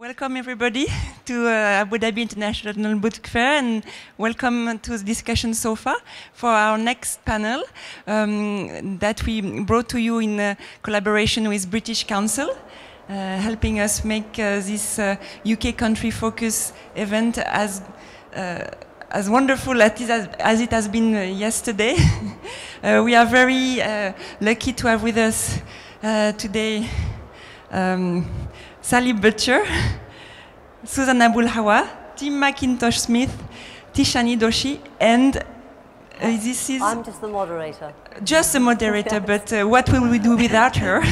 Welcome everybody to Abu Dhabi International Book Fair, and welcome to the discussion so far for our next panel that we brought to you in collaboration with British Council, helping us make this UK country focus event as wonderful as it has been yesterday. We are very lucky to have with us today Sally Butcher, Susan Abulhawa, Tim Mackintosh-Smith, Tishani Doshi, and this is... I'm just the moderator. Just the moderator, yes. But what will we do without her?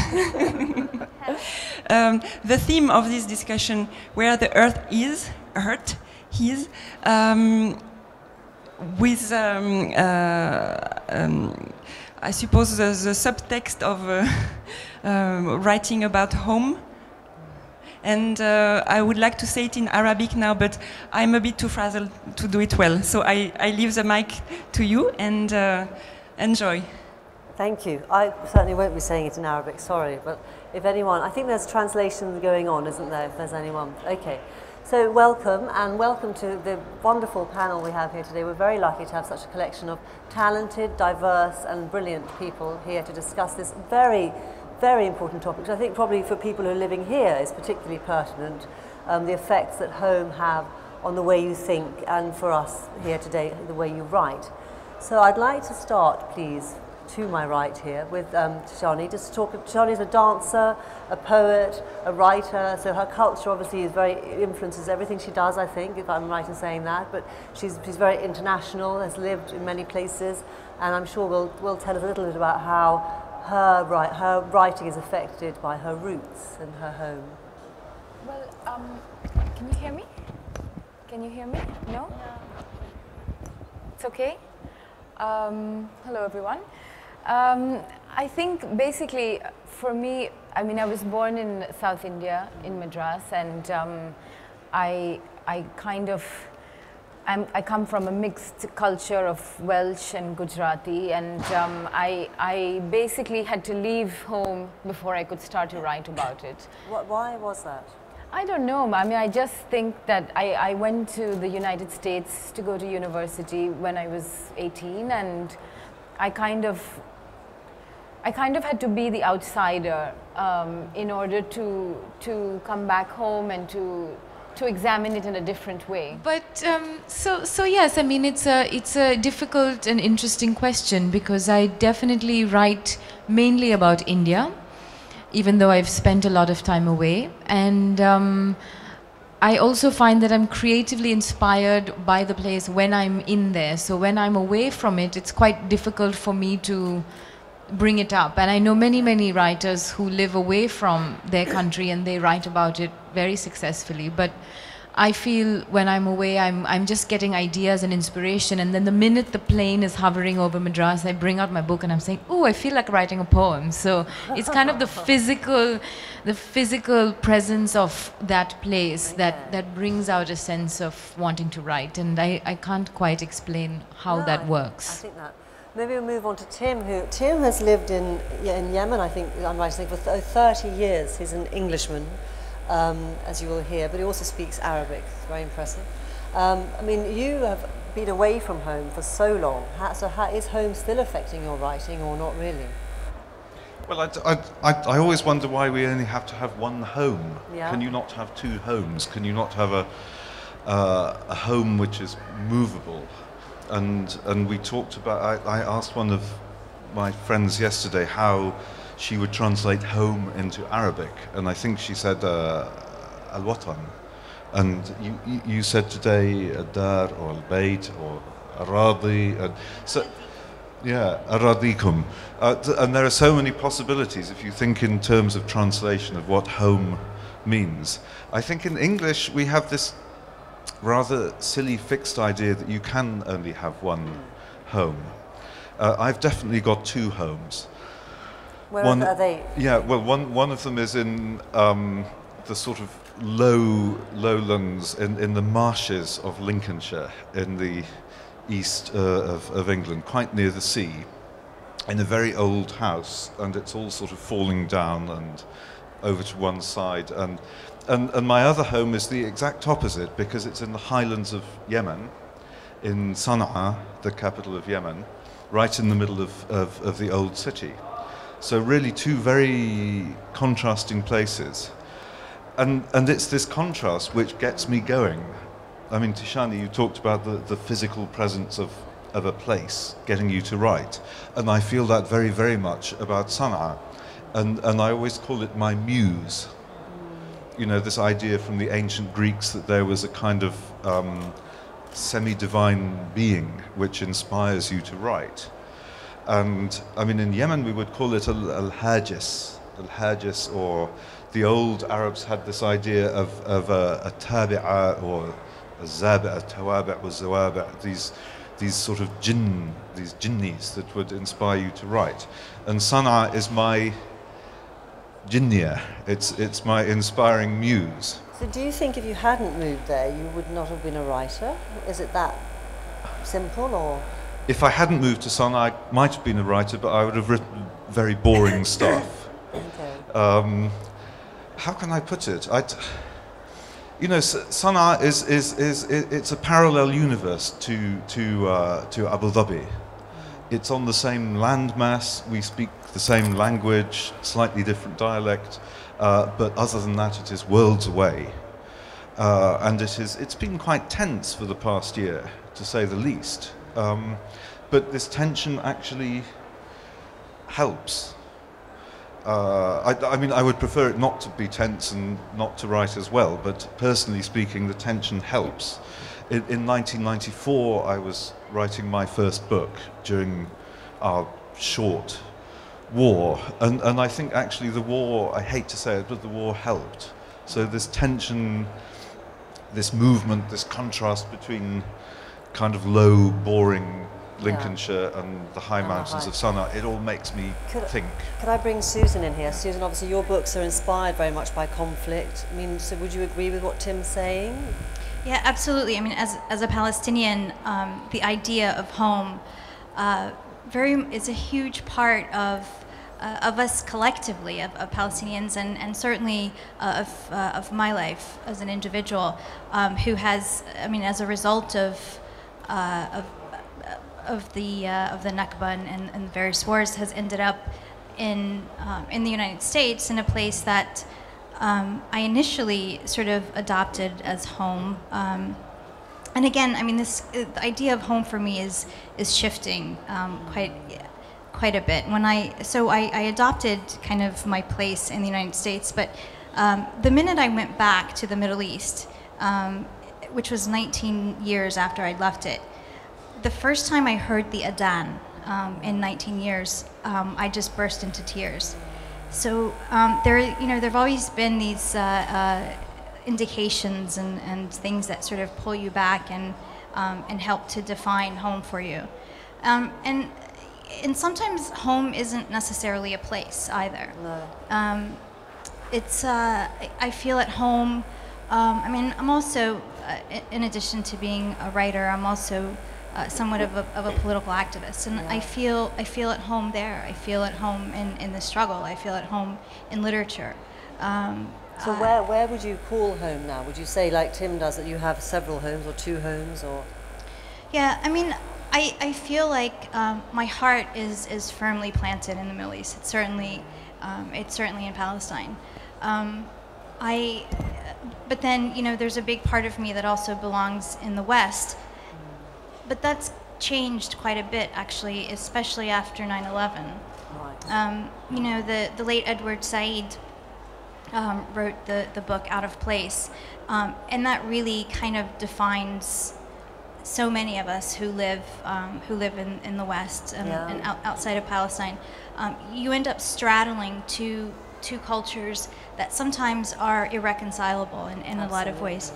The theme of this discussion, where the earth is, with, I suppose, the subtext of writing about home. And I would like to say it in Arabic now, but I'm a bit too frazzled to do it well. So I leave the mic to you and enjoy. Thank you. I certainly won't be saying it in Arabic, sorry. But if anyone, I think there's translation going on, isn't there, if there's anyone? Okay. So welcome, and welcome to the wonderful panel we have here today. We're very lucky to have such a collection of talented, diverse, and brilliant people here to discuss this very important topic, which I think probably for people who are living here is particularly pertinent, the effects that home have on the way you think, and for us here today, the way you write. So I'd like to start, please, to my right here with Tishani. Just to talk. Tishani is a dancer, a poet, a writer, so her culture obviously influences everything she does, I think, if I'm right in saying that, but she's very international, has lived in many places, and I'm sure will tell us a little bit about how her writing is affected by her roots and her home. Well, can you hear me? Can you hear me? No? It's okay? Hello, everyone. I think basically for me, I mean, I was born in South India, in Madras, and I come from a mixed culture of Welsh and Gujarati, and I basically had to leave home before I could start to write about it. Why was that? I don't know. I mean, I just think that I went to the United States to go to university when I was 18, and I kind of had to be the outsider in order to come back home and to examine it in a different way. But so yes, I mean, it's a difficult and interesting question, because I definitely write mainly about India, even though I've spent a lot of time away, and I also find that I'm creatively inspired by the place when I'm in there. So when I'm away from it, it's quite difficult for me to bring it up. And I know many writers who live away from their country and they write about it very successfully, but I feel when I'm away, I'm just getting ideas and inspiration, and then the minute the plane is hovering over Madras, I bring out my book and I'm saying, oh, I feel like writing a poem. So it's kind of the physical presence of that place that brings out a sense of wanting to write, and I can't quite explain how that works. I think that. Maybe we'll move on to Tim, Tim has lived in Yemen, I think, I'm right to think, for 30 years. He's an Englishman, as you will hear, but he also speaks Arabic. It's very impressive. I mean, you have been away from home for so long. So is home still affecting your writing, or not really? Well, I always wonder why we only have to have one home. Yeah. Can you not have two homes? Can you not have a home which is movable? And we talked about, I asked one of my friends yesterday how she would translate home into Arabic, and I think she said al-watan, and you said today ad-dar or al-bayt or ar-radi, so yeah, ar-radikum, and there are so many possibilities if you think in terms of translation of what home means. I think in English we have this rather silly fixed idea that you can only have one home. I've definitely got two homes. Where are they? Yeah, well, one of them is in the sort of lowlands in the marshes of Lincolnshire, in the east of England, quite near the sea, in a very old house, and it's all sort of falling down and over to one side, and and my other home is the exact opposite, because it's in the highlands of Yemen, in Sana'a, the capital of Yemen, right in the middle of the old city. So really two very contrasting places. And it's this contrast which gets me going. I mean, Tishani, you talked about the physical presence of a place getting you to write. And I feel that very, very much about Sana'a. And I always call it my muse. You know, this idea from the ancient Greeks that there was a kind of semi-divine being which inspires you to write. And I mean, in Yemen we would call it al-hajis, or the old Arabs had this idea of a tabi'a or a zabi'a, tawabi' or zawabi', these sort of these jinnis that would inspire you to write. And Sana'a is my jinniya, it's my inspiring muse. So do you think if you hadn't moved there, you would not have been a writer? Is it that simple, or? If I hadn't moved to Sana'a, I might have been a writer, but I would have written very boring stuff. Okay. How can I put it? You know, Sana'a it's a parallel universe to Abu Dhabi. It's on the same landmass. We speak the same language, slightly different dialect, but other than that, it is worlds away. And it's been quite tense for the past year, to say the least. But this tension actually helps. I mean, I would prefer it not to be tense and not to write as well, but personally speaking, the tension helps. In 1994, I was writing my first book during our short war, and I think actually the war, I hate to say it, but the war helped. So this tension, this movement, this contrast between kind of low, boring Lincolnshire and the high mountains of Sana'a, it all makes me think. Could I bring Susan in here? Susan, obviously your books are inspired very much by conflict. I mean, so would you agree with what Tim's saying? Yeah, absolutely. I mean, as a Palestinian, the idea of home is a huge part of us collectively, of Palestinians, and certainly of my life as an individual, who has, I mean, as a result of the Nakba and various wars, has ended up in the United States, in a place that I initially sort of adopted as home. And again, I mean, the idea of home for me is shifting quite a bit. I adopted kind of my place in the United States, but the minute I went back to the Middle East, which was 19 years after I'd left it, the first time I heard the Adhan in 19 years, I just burst into tears. So there've always been these indications and things that sort of pull you back and help to define home for you. And sometimes home isn't necessarily a place either. No. I feel at home. I mean, I'm also, in addition to being a writer, I'm also somewhat of a political activist, and I feel at home there. I feel at home in the struggle. I feel at home in literature. So where would you call home now? Would you say, like Tim does, that you have several homes or two homes, or? Yeah, I mean, I feel like my heart is firmly planted in the Middle East. It's certainly in Palestine. But then, there's a big part of me that also belongs in the West. But that's changed quite a bit, actually, especially after 9/11. Right. The late Edward Said wrote the book Out of Place, and that really kind of defines so many of us who live in the West and outside of Palestine. You end up straddling two cultures that sometimes are irreconcilable in a lot of ways,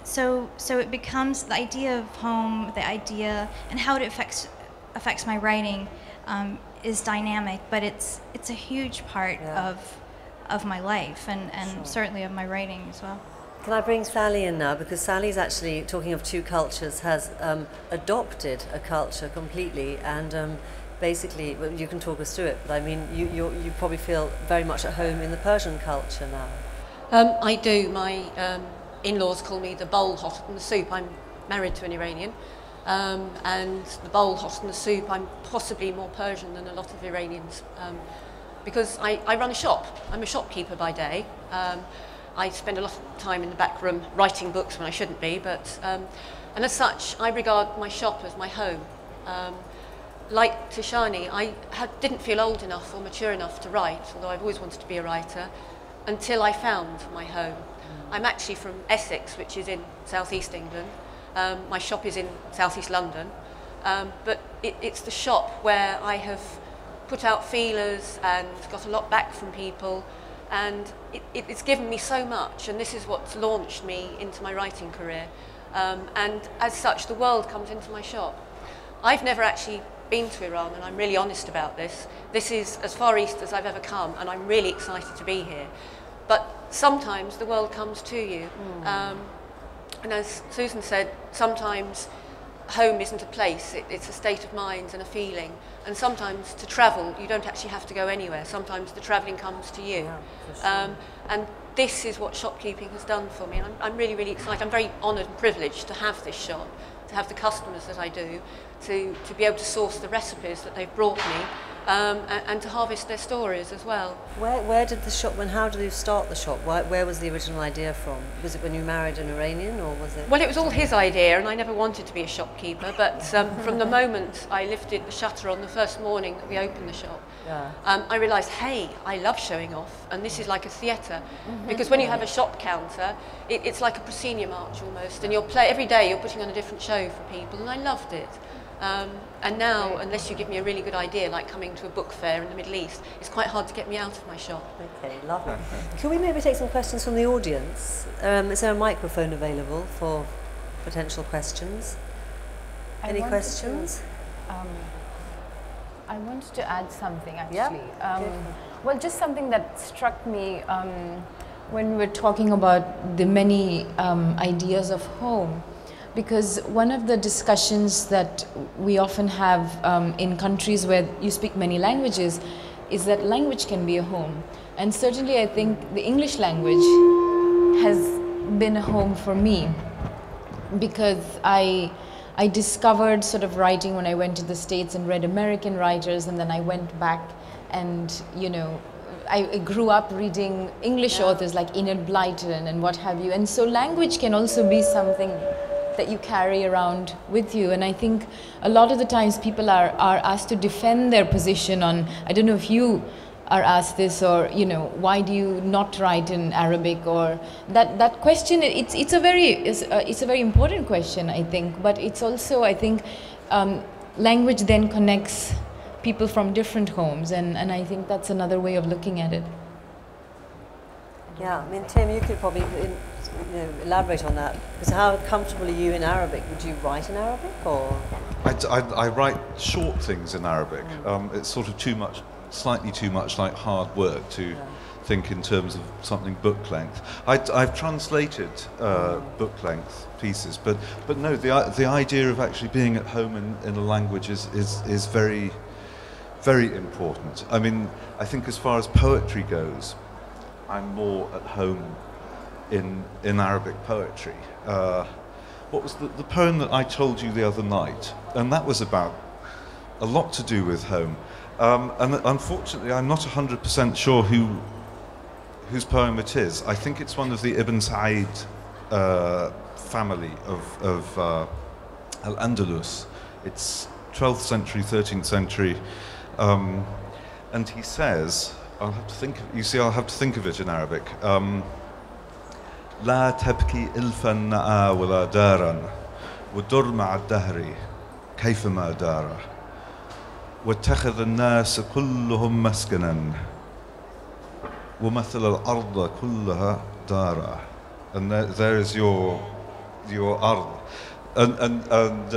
So it becomes the idea of home, and how it affects my writing is dynamic, but it's a huge part of my life and sure. Certainly of my writing as well. Can I bring Sally in now, because Sally's actually, talking of two cultures, has adopted a culture completely, and basically, well, you can talk us through it, but I mean, you probably feel very much at home in the Persian culture now. I do. My in-laws call me the bowl hotter than the soup. I'm married to an Iranian, and the bowl hotter than the soup, I'm possibly more Persian than a lot of Iranians, because I run a shop. I'm a shopkeeper by day. I spend a lot of time in the back room writing books when I shouldn't be, but and as such, I regard my shop as my home. Like Tishani, I didn't feel old enough or mature enough to write, although I've always wanted to be a writer, until I found my home. I'm actually from Essex, which is in southeast England. My shop is in southeast London, but it's the shop where I have put out feelers and got a lot back from people, and it's given me so much, and this is what's launched me into my writing career. And as such, the world comes into my shop. I've never actually been to Iran, and I'm really honest about this. This is as far east as I've ever come, and I'm really excited to be here. But sometimes the world comes to you. And as Susan said, sometimes home isn't a place, it's a state of mind and a feeling. And sometimes to travel, you don't actually have to go anywhere. Sometimes the travelling comes to you. Yeah, for sure. And this is what shopkeeping has done for me. And I'm really, really excited. I'm very honoured and privileged to have this shop, to have the customers that I do, to be able to source the recipes that they've brought me, and to harvest their stories as well. Where did the shop, how did you start the shop? Where was the original idea from? Was it when you married an Iranian, or was it? Well, it was all his idea, and I never wanted to be a shopkeeper, but from the moment I lifted the shutter on the first morning that we opened the shop, I realised, hey, I love showing off, and this is like a theatre, because when you have a shop counter, it's like a proscenium arch almost, and every day you're putting on a different show for people, and I loved it. And now, unless you give me a really good idea, like coming to a book fair in the Middle East, it's quite hard to get me out of my shop. Okay, lovely. Can we maybe take some questions from the audience? Is there a microphone available for potential questions? Any questions? I wanted to add something, actually. Yeah. Well, just something that struck me when we were talking about the many ideas of home. Because one of the discussions that we often have in countries where you speak many languages is that language can be a home. And certainly I think the English language has been a home for me, because I discovered sort of writing when I went to the States and read American writers, and then I went back and, you know, I grew up reading English authors like Enid Blyton and what have you. And so language can also be something that you carry around with you. And I think a lot of the times people are asked to defend their position on, I don't know if you are asked this, or, you know, why do you not write in Arabic, or that question, it's a very important question, I think, but it's also, I think, language then connects people from different homes, and I think that's another way of looking at it. Yeah, I mean, Tim, you could probably elaborate on that, because how comfortable are you in Arabic? Would you write in Arabic, or? I write short things in Arabic. It's sort of slightly too much like hard work to think in terms of something book length. I've translated book length pieces, but no, the idea of actually being at home in a language is very, very important. I mean, I think as far as poetry goes, I'm more at home in Arabic poetry. What was the poem that I told you the other night? And that was about a lot to do with home. And unfortunately, I'm not 100% sure whose poem it is. I think it's one of the Ibn Sa'id family of Al-Andalus. It's 12th century, 13th century. And he says, I'll have to think of it in Arabic. لا تبكي إلفا نأى ولا دارا ودر مع الدهر كيفما دار واتخذ الناس كلهم مسكنا ومثل الأرض كلها دارا. And there is your ard. And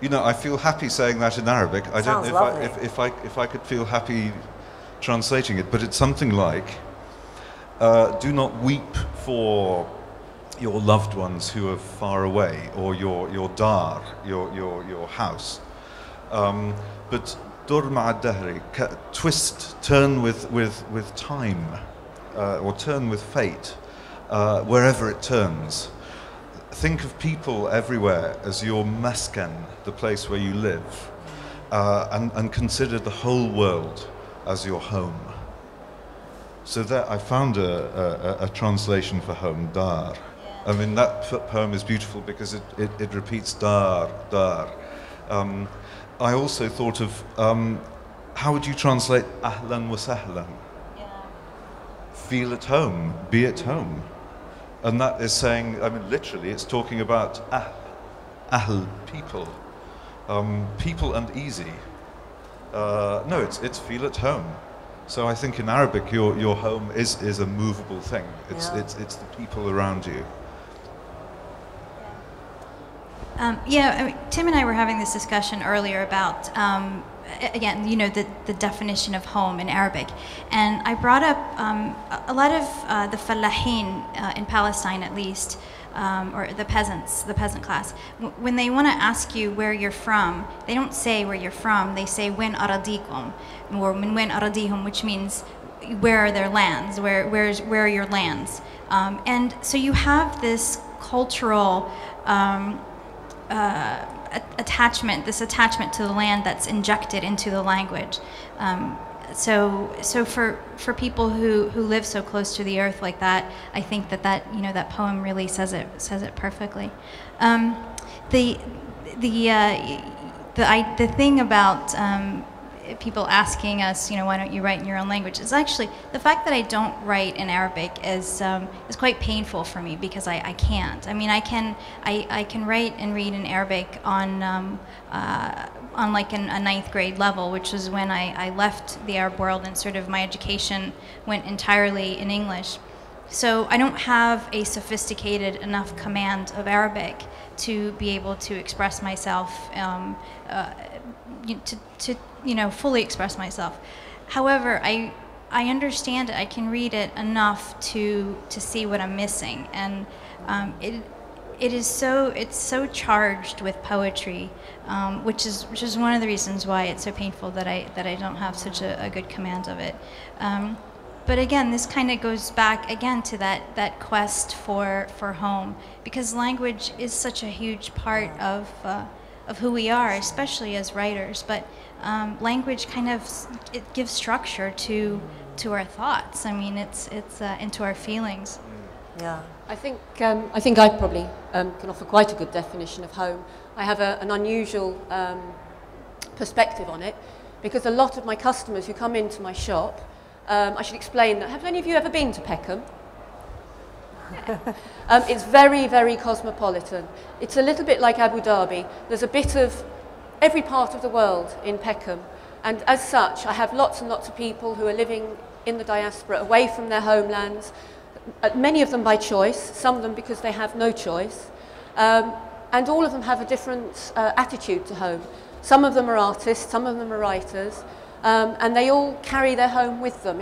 you know, I feel happy saying that in Arabic. I don't know if I could feel happy translating it, but it's something like, do not weep for your loved ones who are far away, or your dar, your house, but dur ma'a dahri, twist, turn with time, or turn with fate, wherever it turns. Think of people everywhere as your maskan, the place where you live, and consider the whole world as your home. So that I found a translation for home, dar. I mean, that poem is beautiful because it repeats dar, dar. I also thought of, how would you translate ahlan wa sahlan? Yeah. Feel at home, be at home. And that is saying, I mean, literally, it's talking about ahl, people. People and easy. No, it's feel at home. So I think in Arabic, your home is a movable thing. It's the people around you. Yeah, I mean, Tim and I were having this discussion earlier about, again, you know, the definition of home in Arabic. And I brought up a lot of the fallahin in Palestine, at least, or the peasants, the peasant class. When they want to ask you where you're from, they don't say where you're from, they say wen aradikum, or min wen aradihum, which means where are their lands, where are your lands. And so you have this cultural attachment to the land that's injected into the language. So for people who live so close to the earth like that, I think that you know, that poem really says it perfectly. The thing about people asking us, you know, why don't you write in your own language, is actually the fact that I don't write in Arabic is quite painful for me, because I can't. I mean, I can write and read in Arabic on like a 9th grade level, which was when I left the Arab world and sort of my education went entirely in English. So I don't have a sophisticated enough command of Arabic to be able to express myself, to you know, fully express myself. However, I understand it. I can read it enough to see what I'm missing, and it's so charged with poetry, which is one of the reasons why it's so painful that I don't have such a good command of it. But again, this kind of goes back again to that quest for home, because language is such a huge part of who we are, especially as writers. But language kind of, it gives structure to our thoughts. I mean, it's into our feelings. Yeah. I think I probably can offer quite a good definition of home. I have an unusual perspective on it, because a lot of my customers who come into my shop, I should explain that. Have any of you ever been to Peckham? It's very, very cosmopolitan. It's a little bit like Abu Dhabi. There's a bit of every part of the world in Peckham. And as such, I have lots and lots of people who are living in the diaspora, away from their homelands, many of them by choice, some of them because they have no choice. And all of them have a different attitude to home. Some of them are artists, some of them are writers, and they all carry their home with them.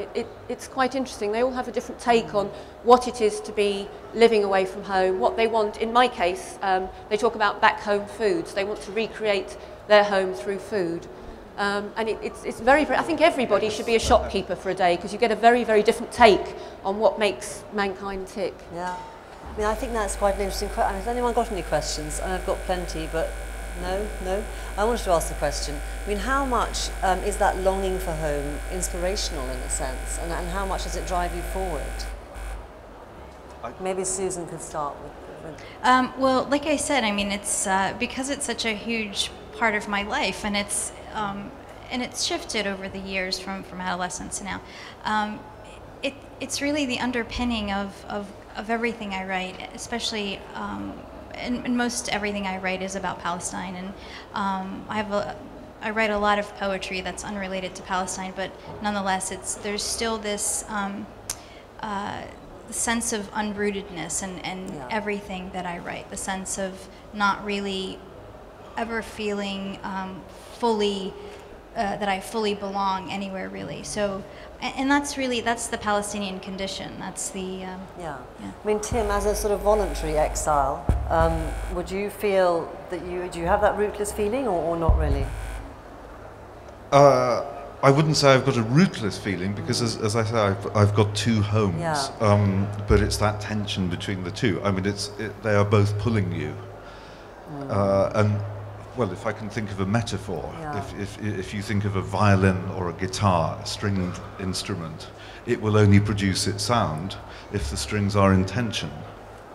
It's quite interesting. They all have a different take on what it is to be living away from home, what they want. In my case, they talk about back home foods. They want to recreate their home through food. And it's very, very, I think everybody should be a shopkeeper for a day, because you get a very, very different take on what makes mankind tick. Yeah. I mean, I think that's quite an interesting question. Has anyone got any questions? I've got plenty, but no? I wanted to ask the question. I mean, how much is that longing for home inspirational in a sense? And how much does it drive you forward? Maybe Susan could start with. Well, like I said, I mean, it's because it's such a huge part of my life, and it's shifted over the years from adolescence to now. It's really the underpinning of everything I write, especially, and most everything I write is about Palestine. And I write a lot of poetry that's unrelated to Palestine, but nonetheless, there's still this sense of unrootedness and everything that I write, the sense of not really ever feeling fully that I fully belong anywhere, really. So, and that's the Palestinian condition. That's the yeah. I mean, Tim, as a sort of voluntary exile, would you feel that do you have that rootless feeling, or not really? I wouldn't say I've got a rootless feeling because, as I say, I've got two homes. Yeah. But it's that tension between the two. I mean, they are both pulling you. And, well, if I can think of a metaphor, Yeah. if you think of a violin or a guitar, a stringed instrument, it will only produce its sound if the strings are in tension.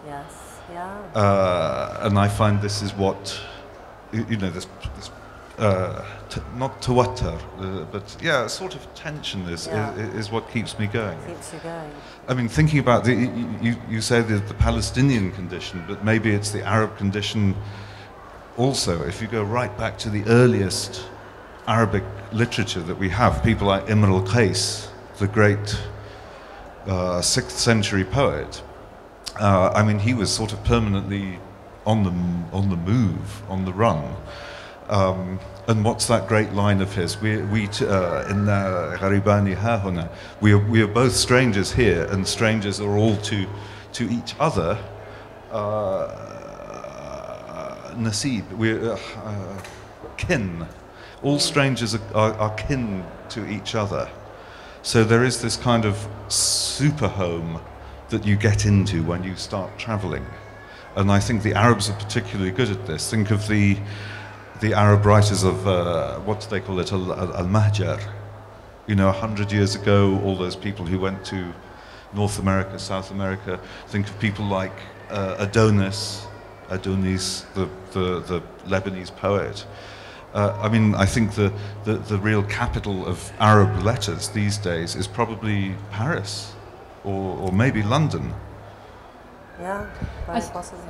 Yes, yeah. And I find this is what, this not tawatur, but yeah, a sort of tension is what keeps me going. Keeps you going. I mean, thinking about you say the Palestinian condition, but maybe it's the Arab condition also. If you go right back to the earliest Arabic literature that we have, people like Imr al-Qais, the great 6th century poet. I mean, he was sort of permanently on the move, on the run. And what's that great line of his? We in Gharibani ha huna. We are both strangers here, and strangers are all to each other. Nasib, we're kin. All strangers are kin to each other. So there is this kind of super home that you get into when you start traveling. And I think the Arabs are particularly good at this. Think of the Arab writers of, what do they call it, al-Mahjar. 100 years ago, all those people who went to North America, South America. Think of people like Adonis, the Lebanese poet. I mean, I think the real capital of Arab letters these days is probably Paris, or maybe London. Yeah, very possible.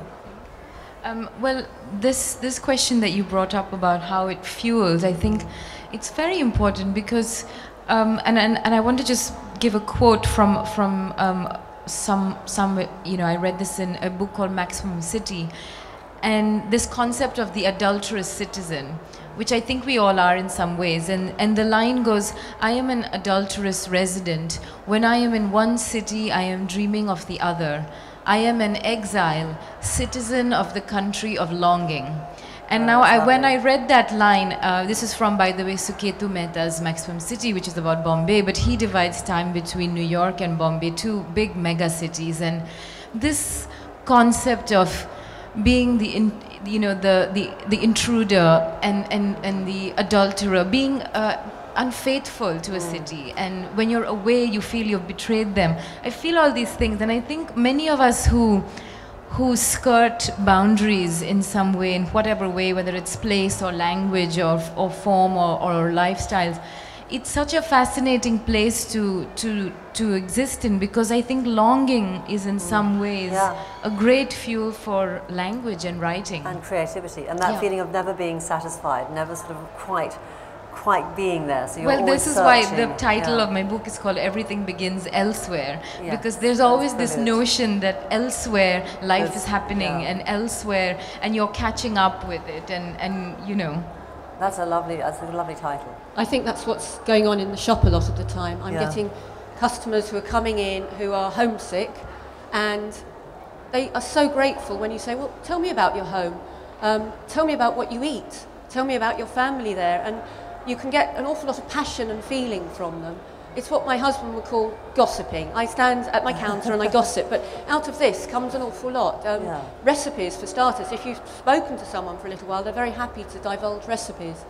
Well, this question that you brought up about how it fuels, I think it's very important because, and I want to just give a quote from some I read this in a book called Maximum City, and this concept of the adulterous citizen, which I think we all are in some ways, and the line goes, I am an adulterous resident. When I am in one city, I am dreaming of the other. I am an exile, citizen of the country of longing. And now when I read that line, this is from, by the way, Suketu Mehta's Maximum City, which is about Bombay, but he divides time between New York and Bombay, two big mega cities. And this concept of being the intruder and the adulterer, being unfaithful to a city, and when you're away you feel you've betrayed them. I feel all these things, and I think many of us who skirt boundaries in some way, in whatever way, whether it's place or language or form or lifestyles, it's such a fascinating place to exist in, because I think longing is in some ways a great fuel for language and writing. And creativity, and that feeling of never being satisfied, never sort of quite being there. So you're this is searching. Why the title of my book is called Everything Begins Elsewhere, because there's always this notion that elsewhere life is happening, and elsewhere, and you're catching up with it, and That's a lovely title. I think that's what's going on in the shop a lot of the time. I'm getting customers who are coming in who are homesick, and they are so grateful when you say, well, tell me about your home, tell me about what you eat, tell me about your family there, and you can get an awful lot of passion and feeling from them. It's what my husband would call gossiping. I stand at my counter and I gossip, but out of this comes an awful lot. Recipes, for starters. If you've spoken to someone for a little while, they're very happy to divulge recipes.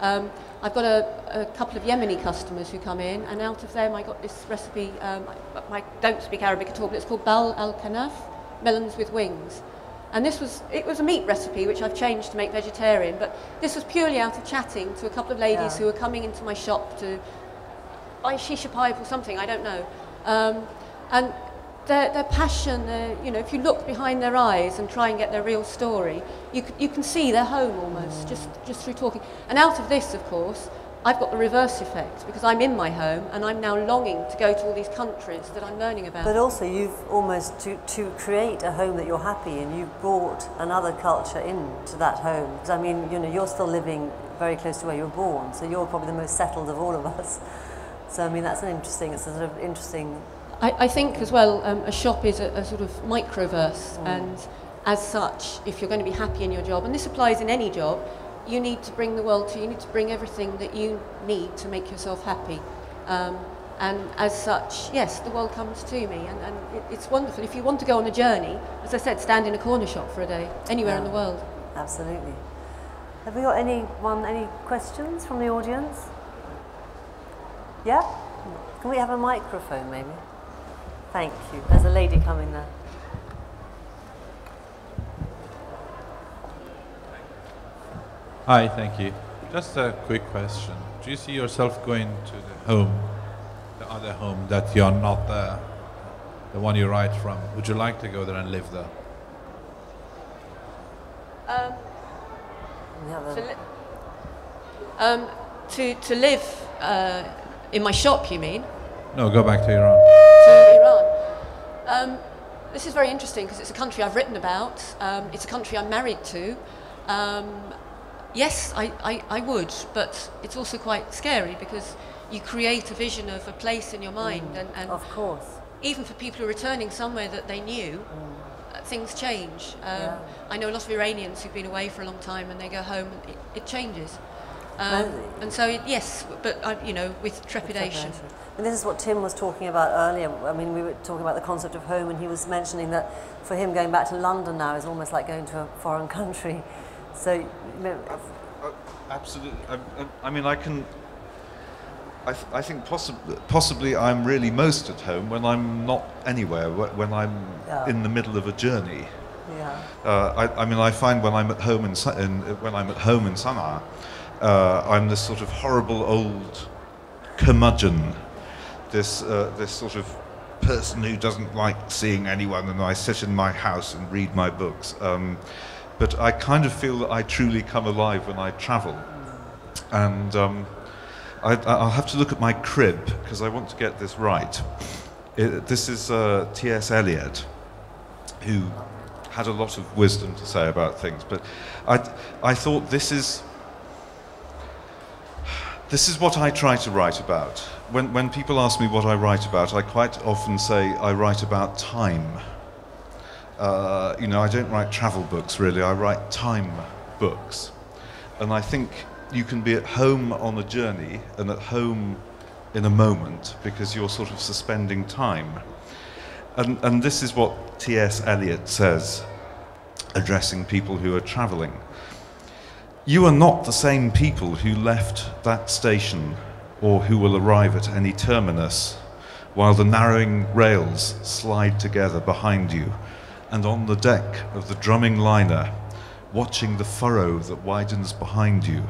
I've got a couple of Yemeni customers who come in, and out of them I got this recipe. I don't speak Arabic at all, but it's called bal al-kanaf, melons with wings. And it was a meat recipe, which I've changed to make vegetarian, but this was purely out of chatting to a couple of ladies who were coming into my shop to buy shisha pipe or something, I don't know. And their passion, if you look behind their eyes and try and get their real story, you can see their home almost, just through talking. And out of this, of course, I've got the reverse effect, because I'm in my home and I'm now longing to go to all these countries that I'm learning about. But also you've almost, to create a home that you're happy in, you've brought another culture into that home. Because I mean, you're still living very close to where you were born, so you're probably the most settled of all of us. So I mean, it's a sort of interesting... I think as well, a shop is a sort of microverse, and as such, if you're going to be happy in your job, and this applies in any job, you need to bring the world to you. You need to bring everything that you need to make yourself happy. And as such, yes, the world comes to me, and it's wonderful. If you want to go on a journey, as I said, stand in a corner shop for a day, anywhere in the world. Absolutely. Have we got any questions from the audience? Yeah? Can we have a microphone, maybe? Thank you. There's a lady coming there. Hi, thank you. Just a quick question. Do you see yourself going to the home, the other home that you're not the one you write from? Would you like to go there and live there? To live in my shop, you mean? No, go back to Iran. To Iran. This is very interesting because it's a country I've written about. It's a country I'm married to. Yes, I would, but it's also quite scary because you create a vision of a place in your mind, and of course, even for people who are returning somewhere that they knew, things change. I know a lot of Iranians who've been away for a long time, and they go home, and it changes. And so, yes, but you know, with trepidation. And this is what Tim was talking about earlier. I mean, we were talking about the concept of home, and he was mentioning that for him, going back to London now is almost like going to a foreign country. So, you know, absolutely. I mean, I think possibly I'm really most at home when I'm not anywhere. When I'm in the middle of a journey. Yeah. I mean, I find when I'm at home in Sana'a, I'm this sort of horrible old curmudgeon, this sort of person who doesn't like seeing anyone, and I sit in my house and read my books. But I kind of feel that I truly come alive when I travel. And I'll have to look at my crib, because I want to get this right. This is T.S. Eliot, who had a lot of wisdom to say about things. But I thought this is what I try to write about. When people ask me what I write about, I quite often say I write about time. You know, I don't write travel books, really. I write time books. And I think you can be at home on a journey and at home in a moment because you're sort of suspending time. And this is what T.S. Eliot says, addressing people who are traveling. You are not the same people who left that station or who will arrive at any terminus while the narrowing rails slide together behind you, and on the deck of the drumming liner, watching the furrow that widens behind you,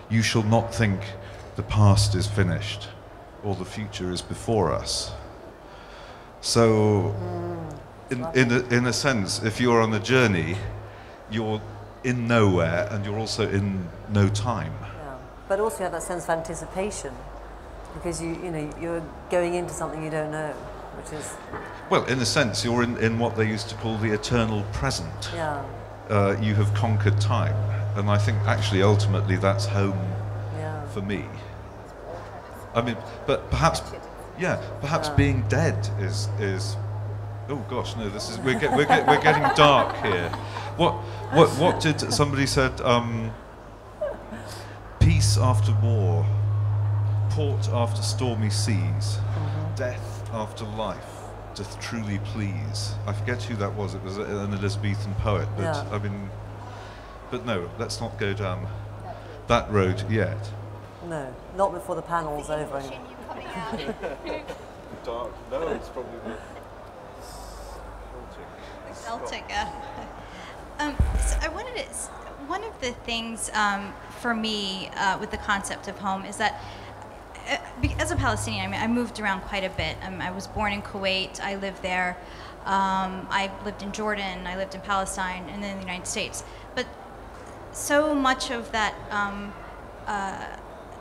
you shall not think the past is finished or the future is before us. So, in a sense, if you're on a journey, you're in nowhere and you're also in no time. Yeah. But also you have that sense of anticipation, because you're going into something you don't know, which is... Well, in a sense, you're in what they used to call the eternal present. Yeah. You have conquered time, and I think actually ultimately that's home for me. I mean, but perhaps being dead is oh gosh, no, this is we're getting dark here. What did somebody said? Peace after war, port after stormy seas, death after life doth truly please. I forget who that was. It was an Elizabethan poet, but I mean, but no, let's not go down that road yet. No, not before the panel's over. Dark. No, it's probably Celtic. So I wanted to. One of the things for me with the concept of home is that as a Palestinian, I mean, I moved around quite a bit. I was born in Kuwait. I lived there. I lived in Jordan. I lived in Palestine, and then in the United States. But so much of that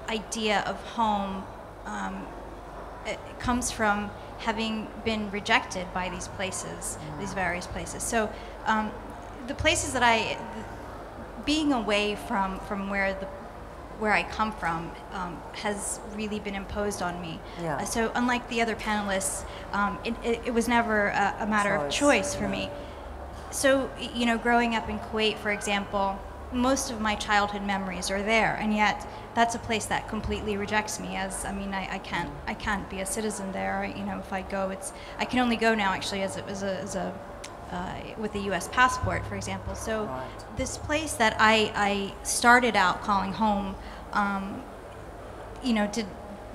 idea of home it comes from having been rejected by these places, these various places. So the places that being away from where I come from has really been imposed on me. Yeah. So unlike the other panelists, it was never a matter of choice for me. So, you know, growing up in Kuwait, for example, most of my childhood memories are there, and yet that's a place that completely rejects me. As I mean, I can't be a citizen there. You know, if I go, I can only go now actually as a with a U.S. passport, for example. So this place that I started out calling home, you know,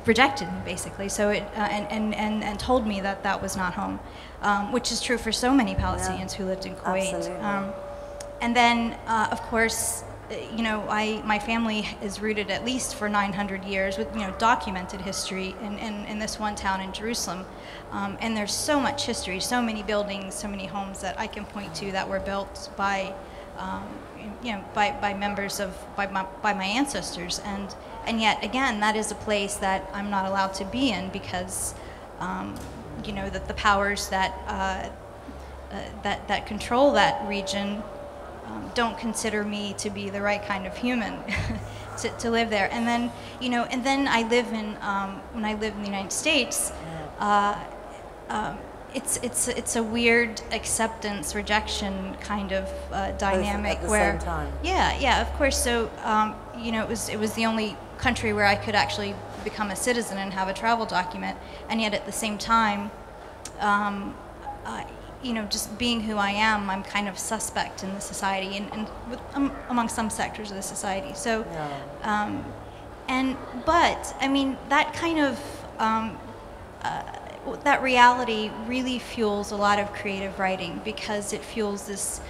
rejected me basically. So it and told me that that was not home, which is true for so many Palestinians who lived in Kuwait. And then, of course, you know, my family is rooted at least for 900 years with, you know, documented history in this one town in Jerusalem. And there's so much history, so many buildings, so many homes that I can point to that were built by, you know, by members of, by my ancestors. And yet, again, that is a place that I'm not allowed to be in because, you know, that the powers that, that control that region don't consider me to be the right kind of human to live there. And then, you know, and then I live in, when I live in the United States, it's a weird acceptance rejection kind of dynamic at the where, same time. yeah, of course. So, you know, it was the only country where I could actually become a citizen and have a travel document, and yet at the same time, you know, just being who I am, I'm kind of suspect in the society and among some sectors of the society. So, but I mean, that kind of, that reality really fuels a lot of creative writing because it fuels this,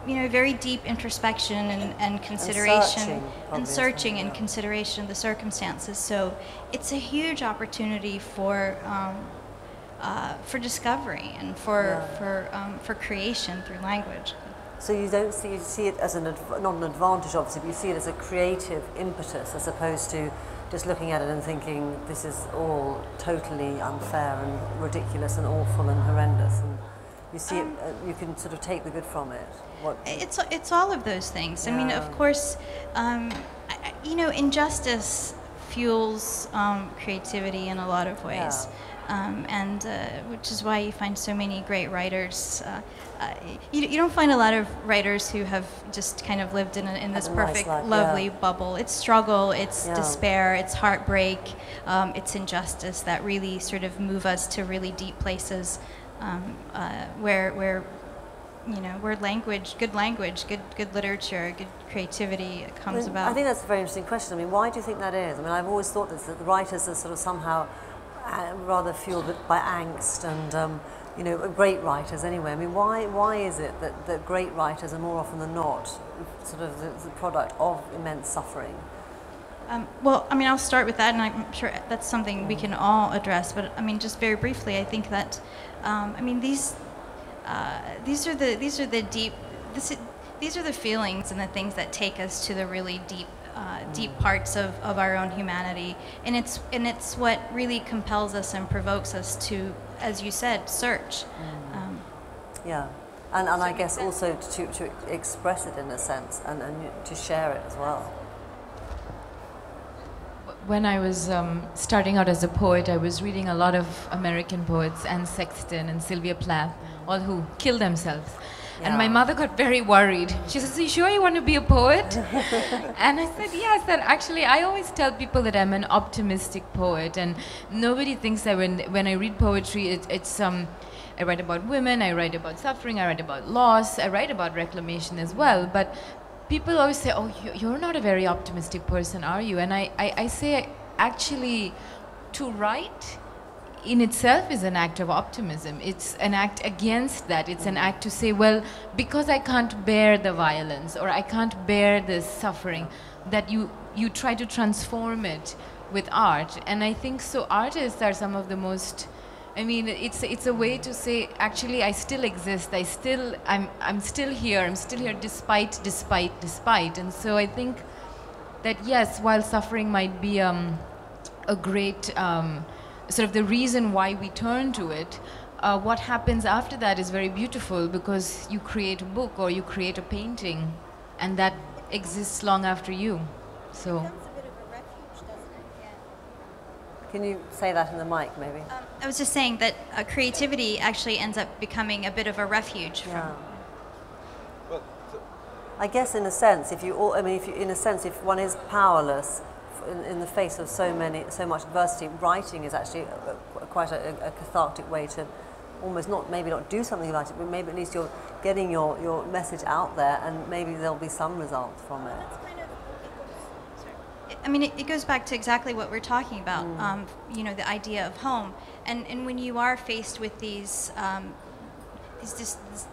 you know, very deep introspection and consideration and searching and consideration of the circumstances. So it's a huge opportunity for discovery and for creation through language. So you don't see it as not an advantage, obviously, but you see it as a creative impetus as opposed to just looking at it and thinking this is all totally unfair and ridiculous and awful and horrendous. And you see it, you can sort of take the good from it. It's all of those things. I mean, of course, you know, injustice fuels creativity in a lot of ways. And which is why you find so many great writers. You don't find a lot of writers who have just kind of lived in this perfect, lovely bubble. It's struggle, it's despair, it's heartbreak, it's injustice that really sort of move us to really deep places where you know, where good literature, good creativity comes about. I think that's a very interesting question. I mean, why do you think that is? I mean, I've always thought that the writers are sort of somehow rather fueled by angst and, you know, great writers anyway. I mean, why is it that great writers are more often than not sort of the product of immense suffering? Well, I mean, I'll start with that, and I'm sure that's something we can all address. But I mean, just very briefly, I think that, I mean, these are the feelings and the things that take us to the really deep parts of our own humanity, and it's what really compels us and provokes us to, as you said, search. And I guess also to express it in a sense and to share it as well. When I was starting out as a poet, I was reading a lot of American poets, Anne Sexton and Sylvia Plath, all who killed themselves. And my mother got very worried. She says, "Are you sure you want to be a poet?" And I said, yes. And actually, I always tell people that I'm an optimistic poet. And nobody thinks that when I read poetry, it's I write about women, I write about suffering, I write about loss, I write about reclamation as well. But people always say, "Oh, you're not a very optimistic person, are you?" And I say, actually, to write in itself is an act of optimism. It's an act against that. It's an act to say, well, because I can't bear the violence or I can't bear the suffering, that you try to transform it with art. And I think so artists are some of the most, I mean, it's a way to say, actually, I still exist. I'm still here. I'm still here despite. And so I think that, yes, while suffering might be a great sort of the reason why we turn to it, what happens after that is very beautiful, because you create a book or you create a painting and that exists long after you. So. It becomes a bit of a refuge, doesn't it? Yeah. Can you say that in the mic, maybe? I was just saying that creativity actually ends up becoming a bit of a refuge. I guess in a sense, if one is powerless in the face of so much adversity, writing is actually quite a cathartic way to almost maybe not do something about it, but maybe at least you're getting your message out there, and maybe there'll be some result from it. I mean, it goes back to exactly what we're talking about, the idea of home. And when you are faced with these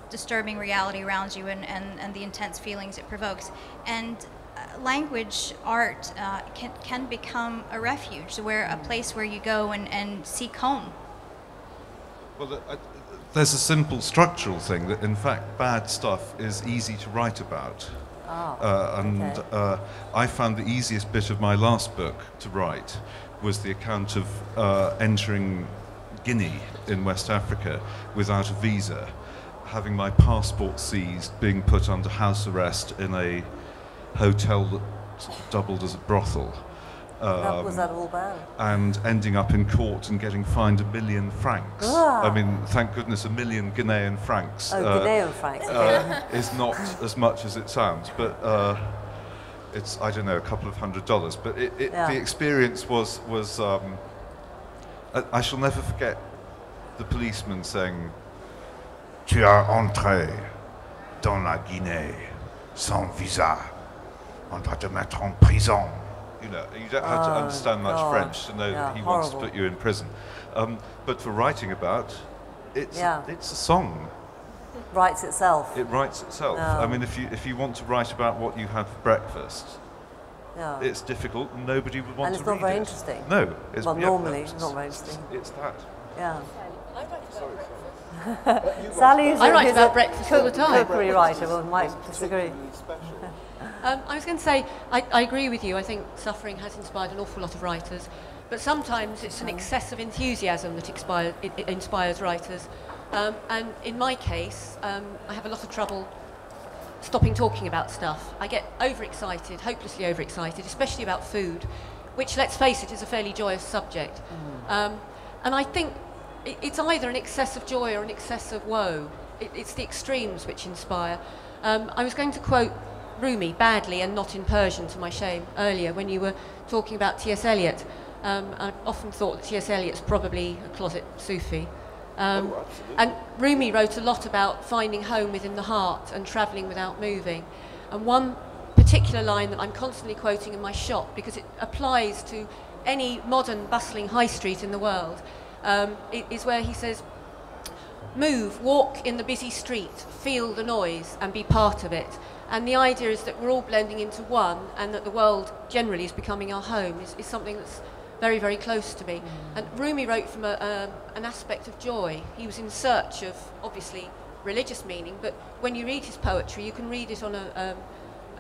disturbing reality around you and the intense feelings it provokes, and language, art can become a refuge, a place where you go and seek home. Well, there's a simple structural thing that, in fact, bad stuff is easy to write about. I found the easiest bit of my last book to write was the account of entering Guinea in West Africa without a visa, having my passport seized, being put under house arrest in a hotel that doubled as a brothel. Was that all bad? And ending up in court and getting fined 1 million francs. I mean, thank goodness 1 million Ghanaian francs. Ghanaian francs. Is not as much as it sounds, but it's, I don't know, a couple of $100. But the experience was I shall never forget the policeman saying, "Tu as entré dans la Guinée sans visa. On va te mettre en prison." You know, you don't have to understand much French to know that he wants to put you in prison. But for writing about, it's a song. Writes itself. It writes itself. I mean, if you want to write about what you had for breakfast, it's difficult. And nobody would want to read it. And it's not very interesting. No. It's, normally it's not very interesting. It's that. Yeah. I write about breakfast. Sally's I write about breakfast all the time. Cookery writer, well, might disagree. I was going to say, I agree with you. I think suffering has inspired an awful lot of writers, but sometimes it's an excess of enthusiasm that inspires writers. And in my case, I have a lot of trouble stopping talking about stuff. I get overexcited, hopelessly overexcited, especially about food, which, let's face it, is a fairly joyous subject. And I think it's either an excess of joy or an excess of woe. It's the extremes which inspire. I was going to quote Rumi badly and not in Persian, to my shame, earlier when you were talking about T.S. Eliot. I've often thought that T.S. Eliot's probably a closet Sufi. And Rumi wrote a lot about finding home within the heart and travelling without moving. And one particular line that I'm constantly quoting in my shop, because it applies to any modern bustling high street in the world, is where he says, "Move, walk in the busy street, feel the noise and be part of it." And the idea is that we're all blending into one, and that the world generally is becoming our home, is something that's very, very close to me. And Rumi wrote from an aspect of joy. He was in search of, obviously, religious meaning, but when you read his poetry, you can read it on a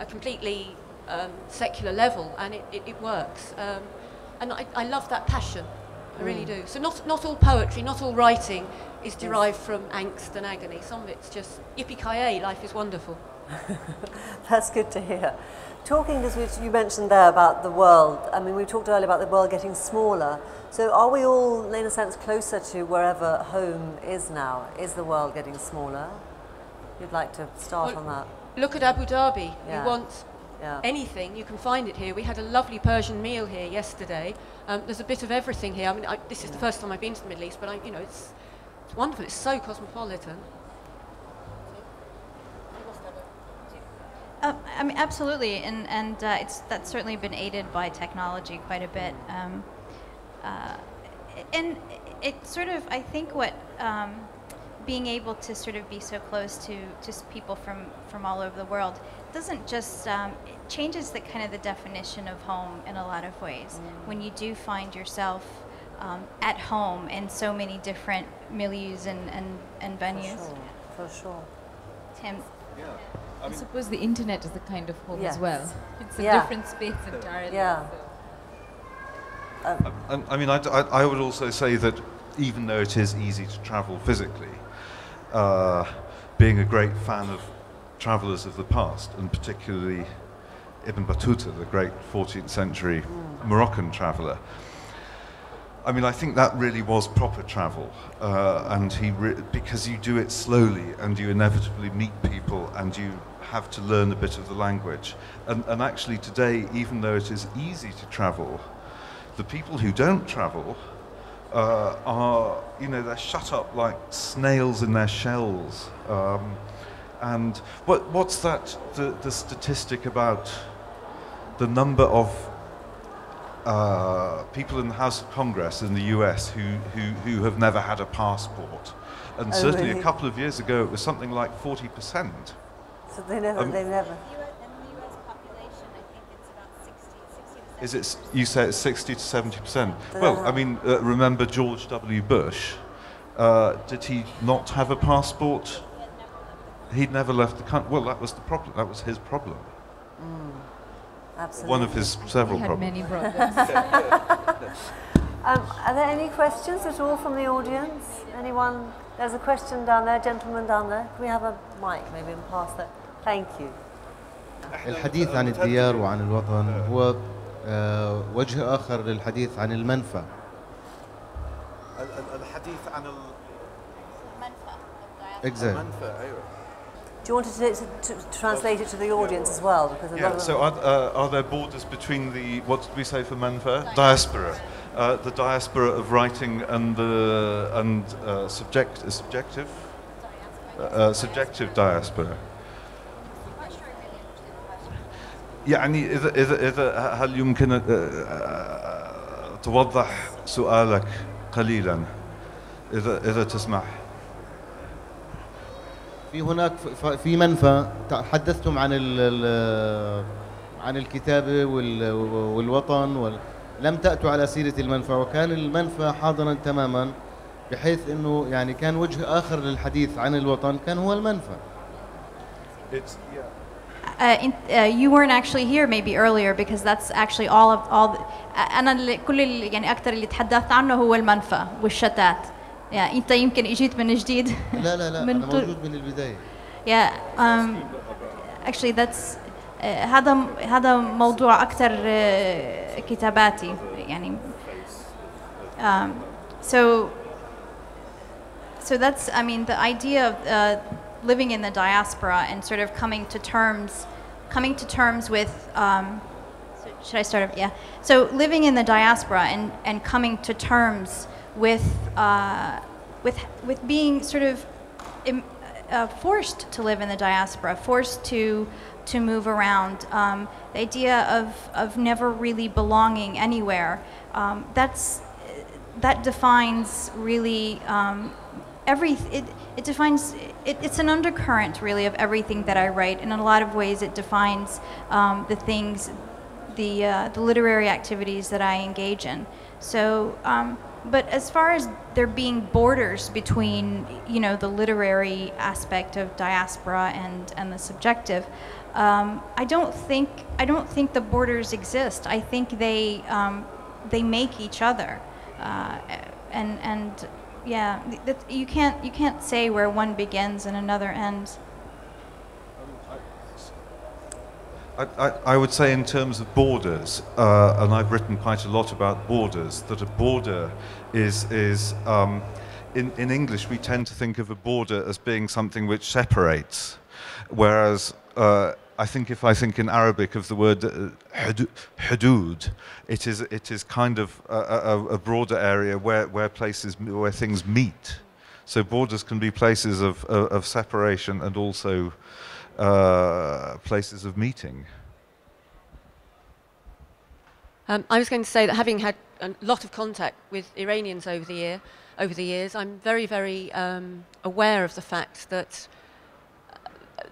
completely secular level, and it works. And I love that passion. I really do. So not all poetry, not all writing is derived from angst and agony. Some of it's just yippee-ki-yay, life is wonderful. That's good to hear. Talking, as you mentioned there, about the world, I mean, we talked earlier about the world getting smaller. So are we all, in a sense, closer to wherever home is now? Is the world getting smaller? You'd like to start on that? Look at Abu Dhabi. You want anything, you can find it here. We had a lovely Persian meal here yesterday. There's a bit of everything here. I mean, this is the first time I've been to the Middle East, but it's wonderful. It's so cosmopolitan. I mean, absolutely, and that's certainly been aided by technology quite a bit. And it sort of, I think, what being able to sort of be so close to people from all over the world doesn't just it changes the kind of the definition of home in a lot of ways. When you do find yourself at home in so many different milieus and venues. For sure. Tim. Yeah. I suppose the internet is a kind of home as well. It's a different space entirely. Yeah. I mean, I would also say that even though it is easy to travel physically, being a great fan of travellers of the past, and particularly Ibn Battuta, the great 14th century Moroccan traveller, I mean, I think that really was proper travel, and because you do it slowly and you inevitably meet people and you have to learn a bit of the language. And actually today, even though it is easy to travel, the people who don't travel are, you know, they're shut up like snails in their shells. And what's that, the statistic about the number of people in the House of Congress in the US who have never had a passport? And certainly really? a couple of years ago it was something like 40%. So they never. In the US population, I think it's about 60 to 70%. Is it, you say it's 60 to 70%? Well, I mean, remember George W. Bush? Did he not have a passport? He'd never left the country. Well, that was the problem. That was his problem. Absolutely. One of his several He had problems. many problems. Are there any questions at all from the audience? Anyone? There's a question down there, gentleman down there. Can we have a mic maybe and pass that? Thank you. الحديث عن الديار وعن الوطن هو وجه آخر للحديث عن المنفى. الحديث عن Exactly. Do you want to translate it to the audience as well? Because a lot Yeah, of them so are there borders between the, what did we say for Manfa? Diaspora. The diaspora of writing and the subjective diaspora. يعني إذا هل يمكن توضح سؤالك قليلا إذا تسمح؟ في هناك في منفى تحدثتم عن عن الكتابة والوطن لم تأتوا على سيرة المنفى، وكان المنفى حاضرا تماما بحيث انه يعني كان وجه آخر للحديث عن الوطن كان هو المنفى. You weren't actually here maybe earlier because that's actually all. أنا كل يعني أكثر اللي تحدثت عنه هو المنفى والشتات. يعني أنت يمكن إجيت من جديد. لا أنا موجود من البداية. Yeah, actually that's هذا موضوع أكثر كتاباتي يعني. So that's, I mean, the idea of living in the diaspora and sort of coming to terms with. Should I start? Yeah. So living in the diaspora and coming to terms with being sort of forced to live in the diaspora, forced to move around. The idea of never really belonging anywhere. That defines really it defines it's an undercurrent really of everything that I write. In a lot of ways, it defines the things, the literary activities that I engage in. So, but as far as there being borders between, you know, the literary aspect of diaspora and the subjective, I don't think the borders exist. I think they make each other, and yeah, you can't say where one begins and another ends. I would say in terms of borders, and I've written quite a lot about borders, that a border is in English we tend to think of a border as being something which separates, whereas I think if I think in Arabic of the word hudud, it is kind of a broader area where things meet. So borders can be places of separation and also places of meeting. I was going to say that having had a lot of contact with Iranians over the years, I'm very, very aware of the fact that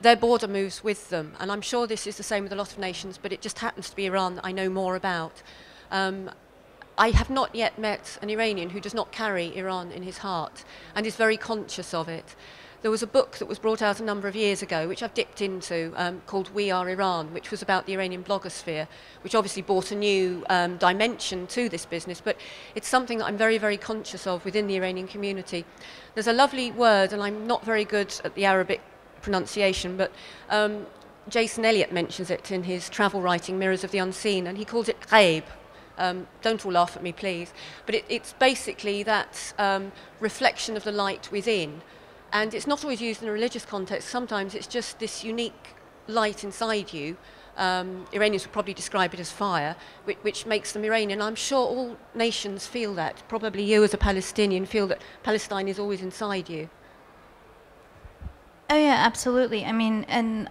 their border moves with them, and I'm sure this is the same with a lot of nations, but it just happens to be Iran that I know more about. I have not yet met an Iranian who does not carry Iran in his heart and is very conscious of it. There was a book that was brought out a number of years ago, which I've dipped into, called We Are Iran, which was about the Iranian blogosphere, which obviously brought a new dimension to this business, but it's something that I'm very, very conscious of within the Iranian community. There's a lovely word, and I'm not very good at the Arabic pronunciation, but Jason Elliott mentions it in his travel writing, Mirrors of the Unseen, and he calls it ghaib. Don't all laugh at me, please. But it's basically that reflection of the light within. And it's not always used in a religious context. Sometimes it's just this unique light inside you. Iranians would probably describe it as fire, which makes them Iranian. I'm sure all nations feel that. Probably you as a Palestinian feel that Palestine is always inside you. Oh yeah, absolutely. I mean, and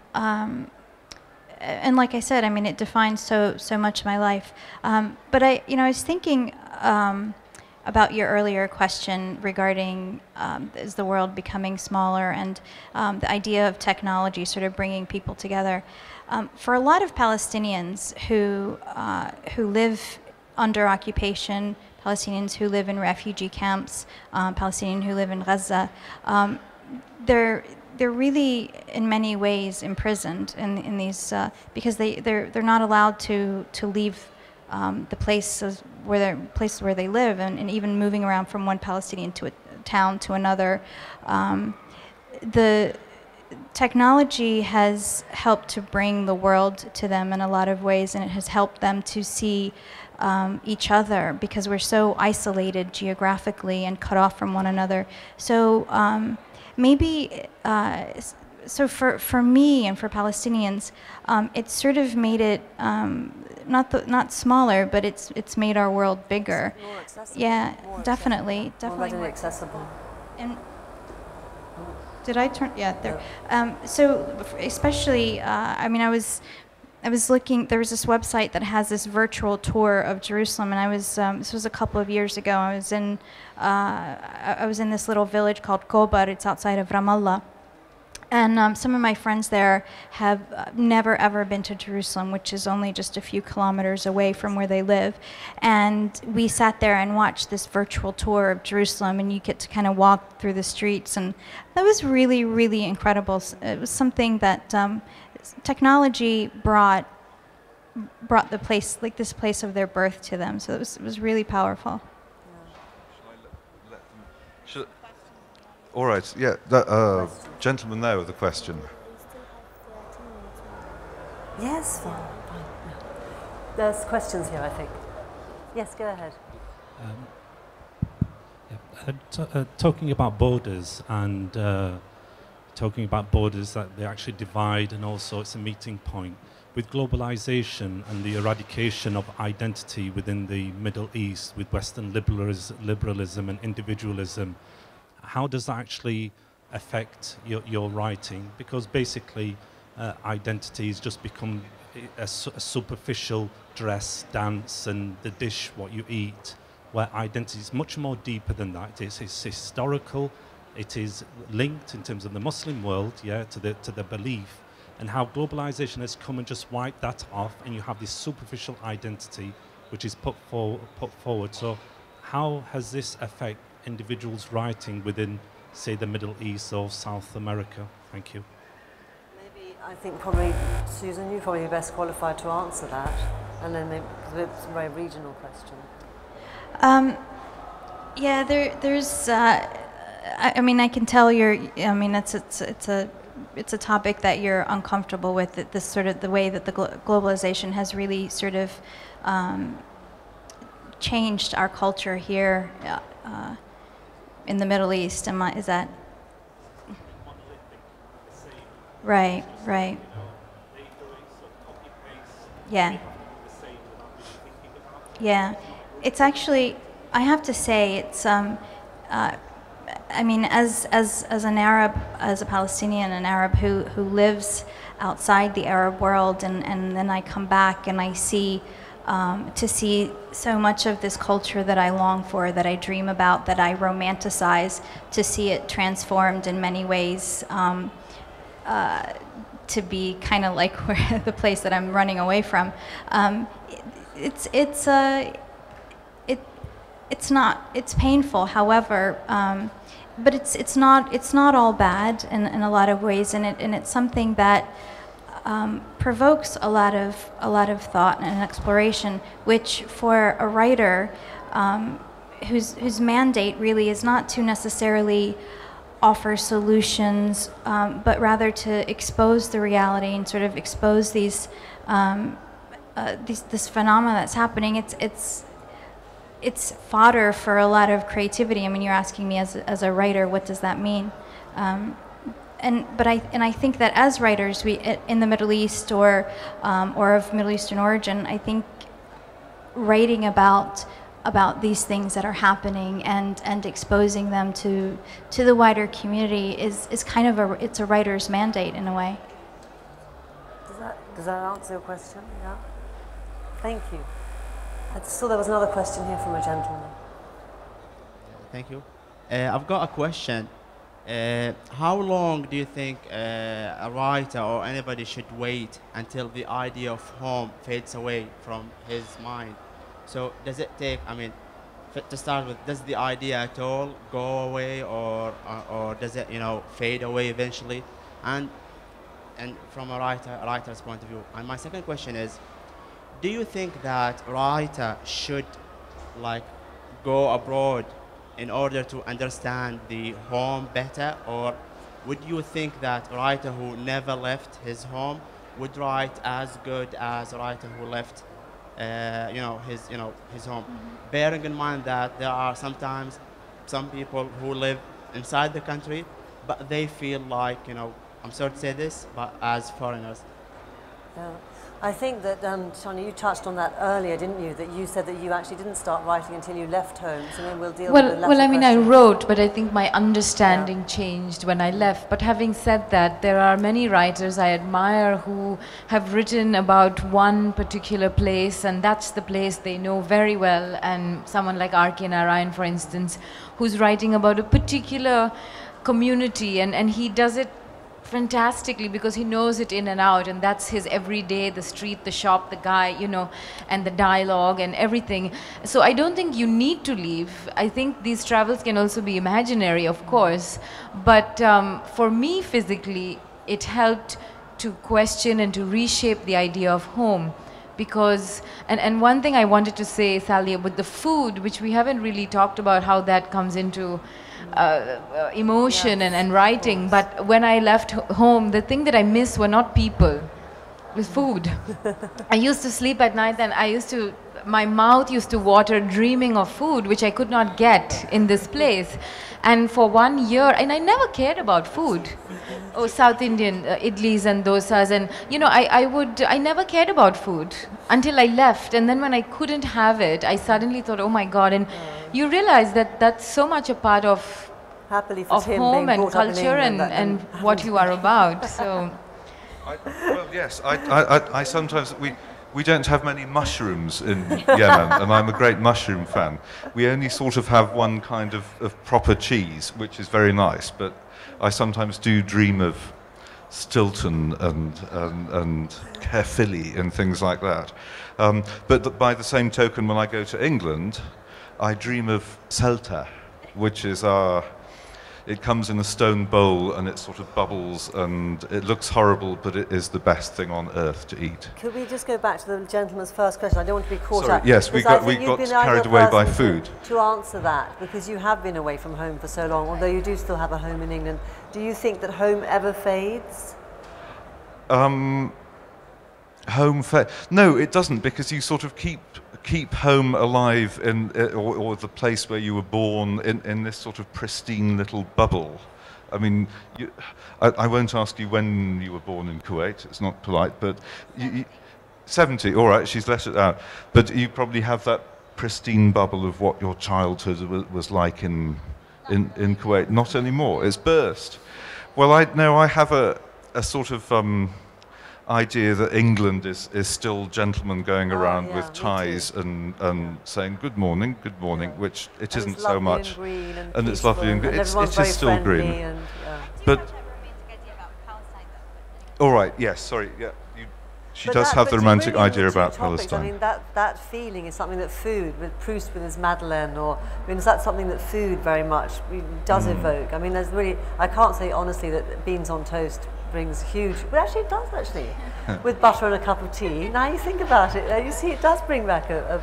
like I said, I mean, it defines so much of my life. But I was thinking about your earlier question regarding is the world becoming smaller, and the idea of technology sort of bringing people together. For a lot of Palestinians who live under occupation, Palestinians who live in refugee camps, Palestinians who live in Gaza, they're really in many ways imprisoned in these because they're not allowed to leave the places where they live, and even moving around from one Palestinian to a town to another. The technology has helped to bring the world to them in a lot of ways, and it has helped them to see each other, because we're so isolated geographically and cut off from one another. So maybe, so for me and for Palestinians, it's sort of made it not smaller, but it's made our world bigger. More accessible. Yeah, More definitely more readily accessible. And did I turn? Yeah, there. So especially, I mean, I was looking. There was this website that has this virtual tour of Jerusalem, and I was. This was a couple of years ago. I was in this little village called Kobar. It's outside of Ramallah, and some of my friends there have never ever been to Jerusalem, which is only just a few kilometers away from where they live. And we sat there and watched this virtual tour of Jerusalem, and you get to kind of walk through the streets, and that was really, really incredible. It was something that technology brought the place, like this place of their birth, to them. So it was really powerful. All right, yeah, the gentleman there with the question. Yes, fine. There's questions here, I think. Yes, go ahead. Talking about borders and talking about borders that they actually divide, and also it's a meeting point. With globalization and the eradication of identity within the Middle East, with Western liberalism and individualism, how does that actually affect your writing? Because basically identity has just become a superficial dress, dance, and the dish, what you eat, where identity is much more deeper than that. It's historical, it is linked in terms of the Muslim world, yeah, to the belief, and how globalization has come and just wiped that off, and you have this superficial identity which is put forward. So how has this affect individuals writing within, say, the Middle East or South America? Thank you. Maybe, I think probably, Susan, you're probably best qualified to answer that, and then maybe, because it's a very regional question. Yeah, there's. I mean, I can tell you're. I mean, it's a topic that you're uncomfortable with. That this sort of the way that the globalization has really sort of changed our culture here in the Middle East. Is that right? Right. Yeah. Yeah. It's actually, I have to say, it's. I mean, as an Arab, as a Palestinian, an Arab who lives outside the Arab world, and then I come back and I see to see so much of this culture that I long for, that I dream about, that I romanticize, to see it transformed in many ways to be kind of like where the place that I'm running away from. It's painful, however, but it's not all bad in a lot of ways, and it's something that provokes a lot of thought and exploration, which for a writer whose mandate really is not to necessarily offer solutions, but rather to expose the reality and sort of expose this phenomena that's happening. It's fodder for a lot of creativity. I mean, you're asking me as a writer, what does that mean? I think that as writers, we in the Middle East or of Middle Eastern origin, I think writing about these things that are happening and exposing them to the wider community is kind of it's a writer's mandate in a way. Does that answer your question? Yeah. Thank you. I saw there was another question here from a gentleman. Thank you. I've got a question. How long do you think a writer or anybody should wait until the idea of home fades away from his mind? So does it take, I mean, to start with, does the idea at all go away or does it, fade away eventually? And from a writer's point of view. And my second question is, do you think that writer should go abroad in order to understand the home better, or would you think that a writer who never left his home would write as good as a writer who left his home? Bearing in mind that there are sometimes some people who live inside the country, but they feel like, I'm sorry to say this, but as foreigners. Yeah. I think that, Tishani, you touched on that earlier, didn't you? That you said that you actually didn't start writing until you left home, so then we'll deal with the latter Well, I mean, I question. wrote, but I think my understanding changed when I left. But having said that, there are many writers I admire who have written about one particular place, and that's the place they know very well. And someone like R.K. Narayan, for instance, who's writing about a particular community, and he does it fantastically because he knows it in and out, and that's his everyday, the street, the shop, the guy, and the dialogue and everything. So I don't think you need to leave. I think these travels can also be imaginary, of course, but for me physically it helped to question and to reshape the idea of home. Because, and one thing I wanted to say, Sally, with the food, which we haven't really talked about how that comes into emotion and writing, but when I left home, the thing that I missed were not people, it was food. I used to sleep at night and my mouth used to water dreaming of food, which I could not get in this place. And for 1 year, and I never cared about food. Oh, South Indian idlis and dosas, and I never cared about food until I left. And then when I couldn't have it, I suddenly thought, oh my God. And you realize that that's so much a part of home and culture and what you are about. So. Well, yes, I sometimes, we don't have many mushrooms in Yemen, and I'm a great mushroom fan. We only sort of have one kind of proper cheese, which is very nice, but I sometimes do dream of Stilton and Caerphilly and things like that. But by the same token, when I go to England, I dream of Celta, which is it comes in a stone bowl and it sort of bubbles and it looks horrible, but it is the best thing on earth to eat. Could we just go back to the gentleman's first question? I don't want to be caught Sorry, up. yes, we got carried away by food. To answer that, because you have been away from home for so long, although you do still have a home in England, do you think that home ever fades? No, it doesn't, because you sort of keep home alive or the place where you were born in this sort of pristine little bubble. I mean, I won't ask you when you were born in Kuwait, it's not polite, but 70, all right, she's let it out. But you probably have that pristine bubble of what your childhood was like in Kuwait. Not anymore, it's burst. Well, I have a sort of idea that England is still gentlemen going around with ties and saying good morning, which it and isn't so much. And it's lovely and green. It is still green. But all right, yes, sorry, yeah. She does have the romantic idea about Palestine. I mean, that feeling is something that food, with Proust with his Madeleine, is that something that food very much does evoke? I mean, there's really, I can't say honestly that beans on toast brings huge, but actually it does actually, with butter and a cup of tea. Now you think about it, you see it does bring back a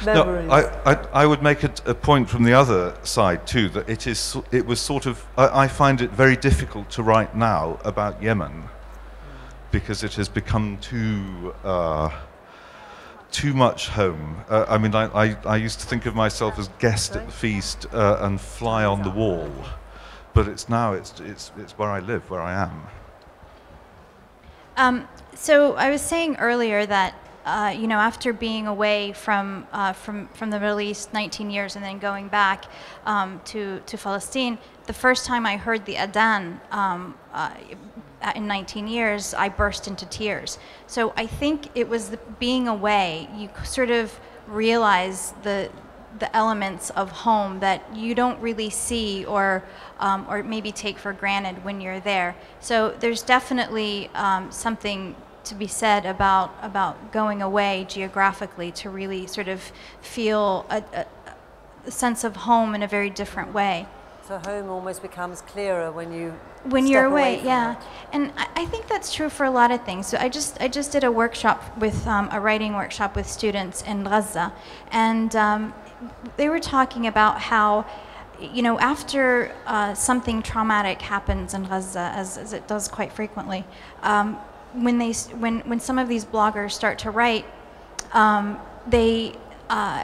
memories. No, I would make a point from the other side too, that it was sort of, I find it very difficult to write now about Yemen, because it has become too much home. I mean, I used to think of myself as guest at the feast and fly on the wall. but it's where I live, where I am. So I was saying earlier that after being away from the Middle East 19 years and then going back to Palestine, the first time I heard the Adhan in 19 years, I burst into tears. So I think it was being away, you sort of realize the elements of home that you don't really see or maybe take for granted when you're there. So there's definitely something to be said about going away geographically to really sort of feel a sense of home in a very different way. So home almost becomes clearer when you're away, yeah. And I think that's true for a lot of things. So I just did a workshop with a writing workshop with students in Gaza, and they were talking about how, after something traumatic happens in Gaza, as it does quite frequently, when some of these bloggers start to write,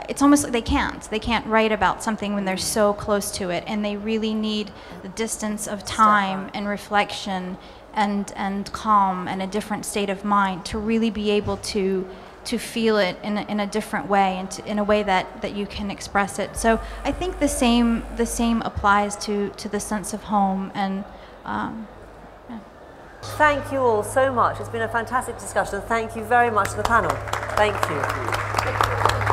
it's almost like they can't write about something when they're so close to it, and they really need the distance of time and reflection and calm and a different state of mind to really be able to feel it in a different way and in a way that you can express it. So I think the same applies to the sense of home and. Thank you all so much. It's been a fantastic discussion. Thank you very much to the panel. Thank you.